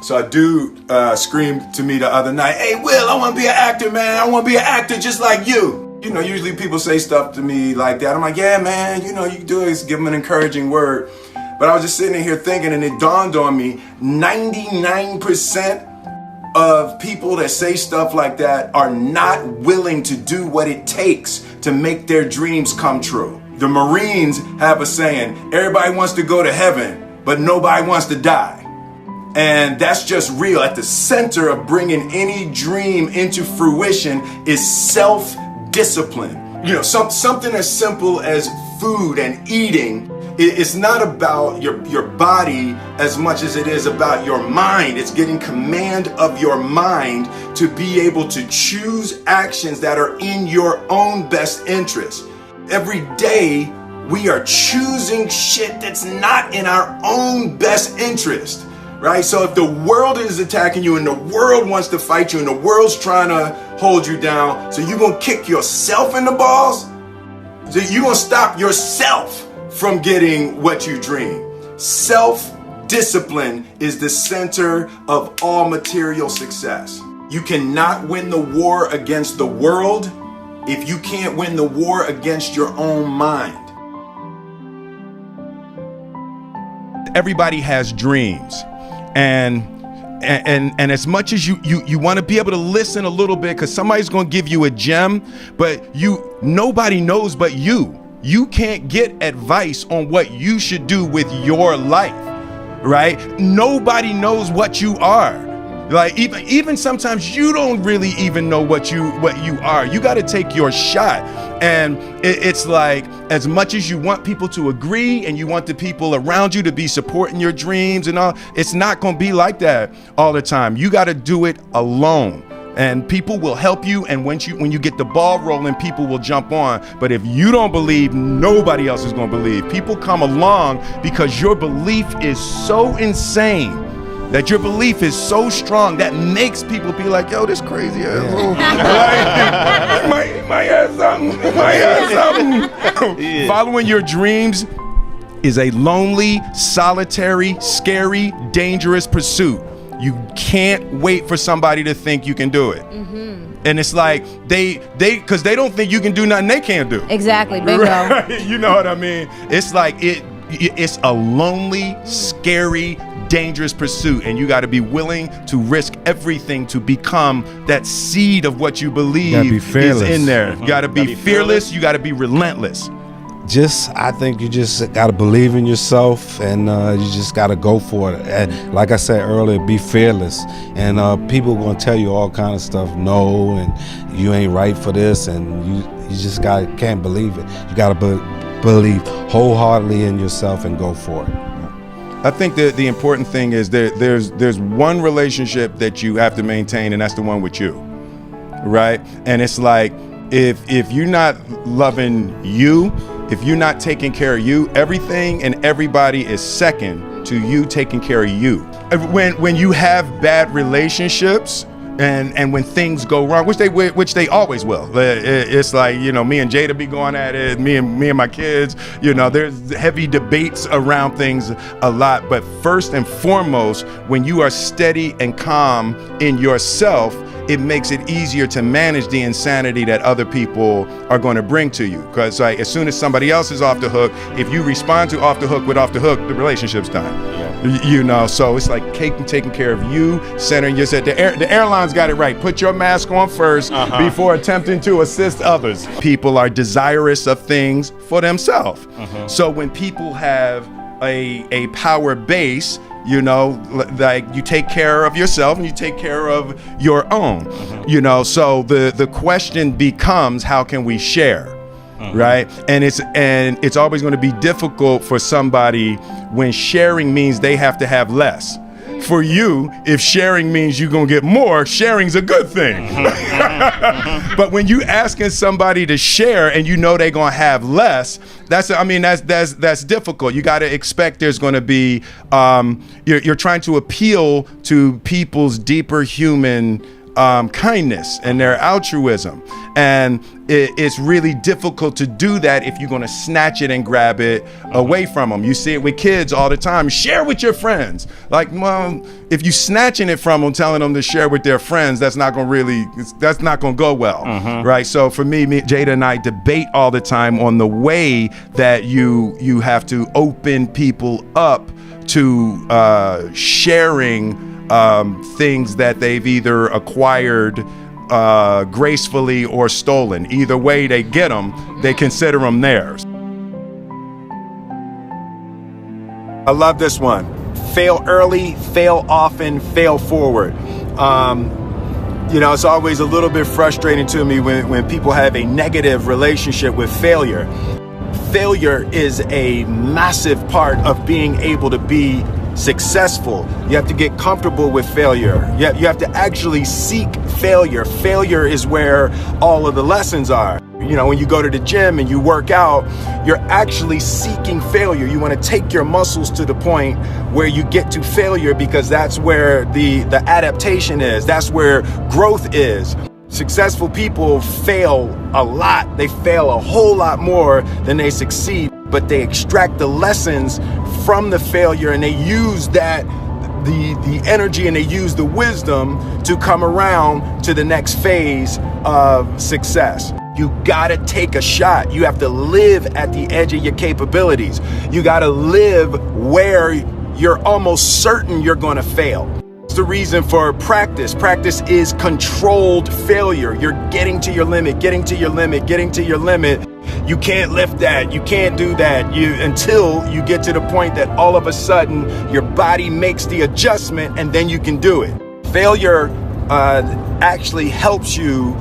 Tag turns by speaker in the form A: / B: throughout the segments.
A: So a dude screamed to me the other night, "Hey, Will, I want to be an actor, man. I want to be an actor just like you." You know, usually people say stuff to me like that. I'm like, "Yeah, man, you know, you can do it. Just give them an encouraging word." But I was just sitting in here thinking, and it dawned on me, 99% of people that say stuff like that are not willing to do what it takes to make their dreams come true. The Marines have a saying, everybody wants to go to heaven, but nobody wants to die. And that's just real. At the center of bringing any dream into fruition is self-discipline. You know, something as simple as food and eating. It's not about your body as much as it is about your mind. It's getting command of your mind to be able to choose actions that are in your own best interest. Every day, we are choosing shit that's not in our own best interest, right? So if the world is attacking you and the world wants to fight you and the world's trying to hold you down, so you're gonna kick yourself in the balls? So you're gonna stop yourself from getting what you dream. Self-discipline is the center of all material success. You cannot win the war against the world if you can't win the war against your own mind. Everybody has dreams, and as much as you want to be able to listen a little bit, because somebody's going to give you a gem, but nobody knows but you. You can't get advice on what you should do with your life, right? Nobody knows what you are. Like even sometimes you don't really even know what you are. You got to take your shot. And it's like, as much as you want people to agree and you want the people around you to be supporting your dreams and all, it's not going to be like that all the time. You got to do it alone. And people will help you, and when you get the ball rolling, people will jump on. But if you don't believe, nobody else is going to believe. People come along because your belief is so insane, that your belief is so strong, that makes people be like, "Yo, this crazy asshole. might have something. Yeah. Following your dreams is a lonely, solitary, scary, dangerous pursuit. You can't wait for somebody to think you can do it. Mm-hmm. And it's like because they don't think you can do nothing they can't do.
B: Exactly, bingo.
A: Right? You know what I mean? It's like it's a lonely, scary, dangerous pursuit, and you got to be willing to risk everything to become that seed of what you believe is in there. You got to be fearless. You got to be relentless.
C: I think you just got to believe in yourself, and you just got to go for it. And like I said earlier, be fearless. And people are going to tell you all kind of stuff, no, and you ain't right for this, and you just can't believe it. You got to believe wholeheartedly in yourself and go for it.
A: I think that the important thing is there's one relationship that you have to maintain, and that's the one with you, right? And it's like, if you're not loving you, if you're not taking care of you, everything and everybody is second to you taking care of you. When you have bad relationships and when things go wrong, which they always will. It's like, you know, me and Jada be going at it, me and my kids, you know, there's heavy debates around things a lot. But first and foremost, when you are steady and calm in yourself, it makes it easier to manage the insanity that other people are going to bring to you. Because like, as soon as somebody else is off the hook, if you respond to off the hook with off the hook, the relationship's done. Yeah. You know, so it's like taking care of you, centering yourself. The airline's got it right. Put your mask on first before attempting to assist others. People are desirous of things for themselves. So when people have a power base, you know, like you take care of yourself and you take care of your own, you know, so the question becomes, how can we share? Right? And it's always going to be difficult for somebody when sharing means they have to have less. For you, if sharing means you're going to get more, sharing's a good thing. But when you asking somebody to share and you know they're going to have less, that's difficult. You got to expect there's going to be, you're trying to appeal to people's deeper human kindness and their altruism. And it's really difficult to do that if you're going to snatch it and grab it away from them. You see it with kids all the time. Share with your friends. Like, well, if you snatching it from them, telling them to share with their friends, that's not going to go well, right? So for me, Jada and I debate all the time on the way that you have to open people up to sharing things that they've either acquired gracefully or stolen. Either way they get them, they consider them theirs. I love this one. Fail early, fail often, fail forward. It's always a little bit frustrating to me when people have a negative relationship with failure. Failure is a massive part of being able to be successful. You have to get comfortable with failure. You have to actually seek failure. Failure is where all of the lessons are. When you go to the gym and you work out, you're actually seeking failure. You want to take your muscles to the point where you get to failure, because that's where the adaptation is. That's where growth is. Successful people fail a lot. They fail a whole lot more than they succeed, but they extract the lessons from the failure, and they use that the energy, and they use the wisdom to come around to the next phase of success. You gotta take a shot. You have to live at the edge of your capabilities. You gotta live where you're almost certain you're gonna fail. It's the reason for practice. Practice is controlled failure. You're getting to your limit, getting to your limit, getting to your limit. You can't lift that. You can't do that. Until you get to the point that all of a sudden your body makes the adjustment, and then you can do it. Failure actually helps you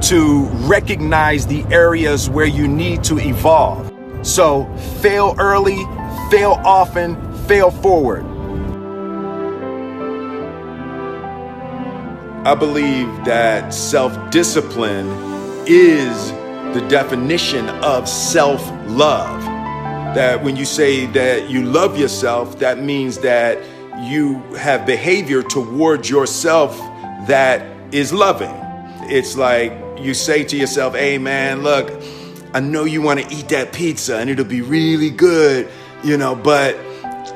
A: to recognize the areas where you need to evolve. So fail early, fail often, fail forward. I believe that self-discipline is the definition of self-love. That when you say that you love yourself, that means that you have behavior towards yourself that is loving. It's like you say to yourself, hey man, look, I know you want to eat that pizza and it'll be really good, but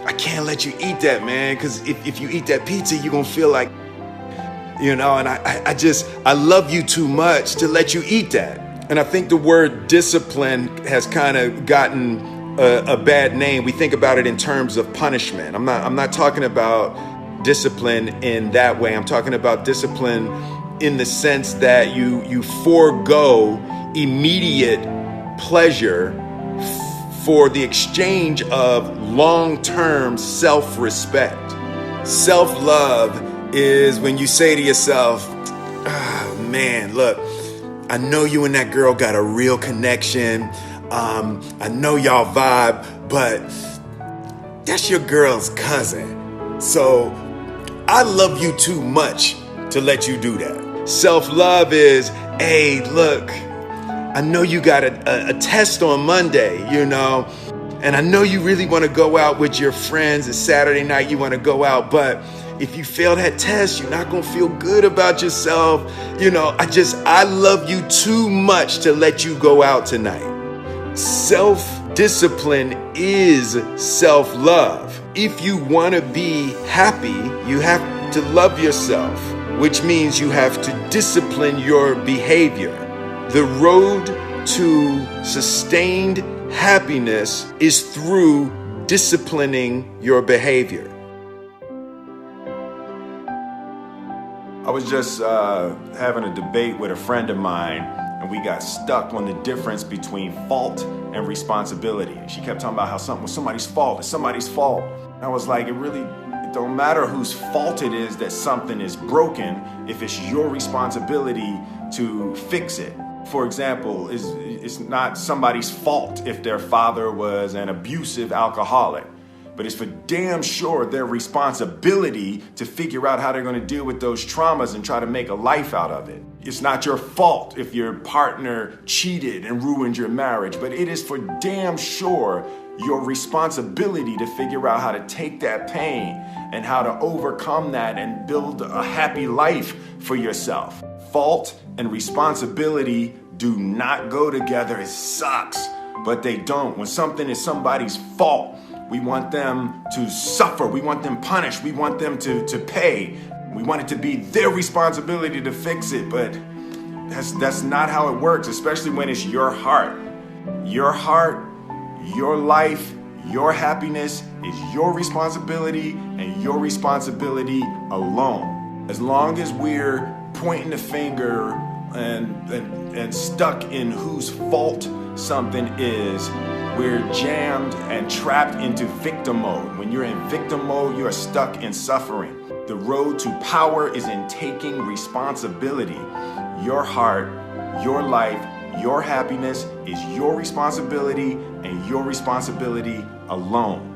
A: I can't let you eat that, man, because if you eat that pizza, you're going to feel like, and I love you too much to let you eat that. And I think the word discipline has kind of gotten a bad name. We think about it in terms of punishment. I'm not talking about discipline in that way. I'm talking about discipline in the sense that you forego immediate pleasure for the exchange of long-term self-respect. Self-love is when you say to yourself, man, look, I know you and that girl got a real connection. I know y'all vibe, but that's your girl's cousin. So I love you too much to let you do that. Self-love is, hey, look, I know you got a test on Monday, and I know you really want to go out with your friends. It's Saturday night, you want to go out, but if you fail that test, you're not going to feel good about yourself. I love you too much to let you go out tonight. Self-discipline is self-love. If you want to be happy, you have to love yourself, which means you have to discipline your behavior. The road to sustained happiness is through disciplining your behavior. I was just having a debate with a friend of mine, and we got stuck on the difference between fault and responsibility. She kept talking about how something was somebody's fault. It's somebody's fault. And I was like, it don't matter whose fault it is that something is broken if it's your responsibility to fix it. For example, it's not somebody's fault if their father was an abusive alcoholic, but it's for damn sure their responsibility to figure out how they're going to deal with those traumas and try to make a life out of it. It's not your fault if your partner cheated and ruined your marriage, but it is for damn sure
B: your responsibility to figure out how to take that pain and how to overcome that and build a happy life for yourself. Fault and responsibility do not go together. It sucks, but they don't. When something is somebody's fault, we want them to suffer. We want them punished. We want them to pay. We want it to be their responsibility to fix it, but that's not how it works, especially when it's your heart. Your heart, your life, your happiness is your responsibility and your responsibility alone. As long as we're pointing the finger and stuck in whose fault something is, we're jammed and trapped into victim mode. When you're in victim mode, you are stuck in suffering. The road to power is in taking responsibility. Your heart, your life, your happiness is your responsibility and your responsibility alone.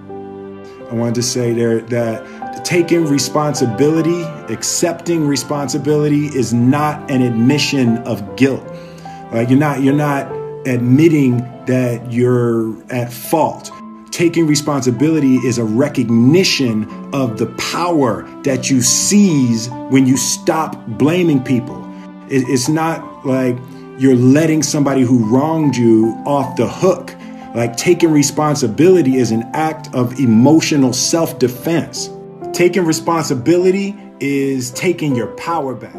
D: I wanted to say there that taking responsibility, accepting responsibility is not an admission of guilt. You're not admitting that you're at fault. Taking responsibility is a recognition of the power that you seize when you stop blaming people. It's not like you're letting somebody who wronged you off the hook. Like, taking responsibility is an act of emotional self-defense. Taking responsibility is taking your power back.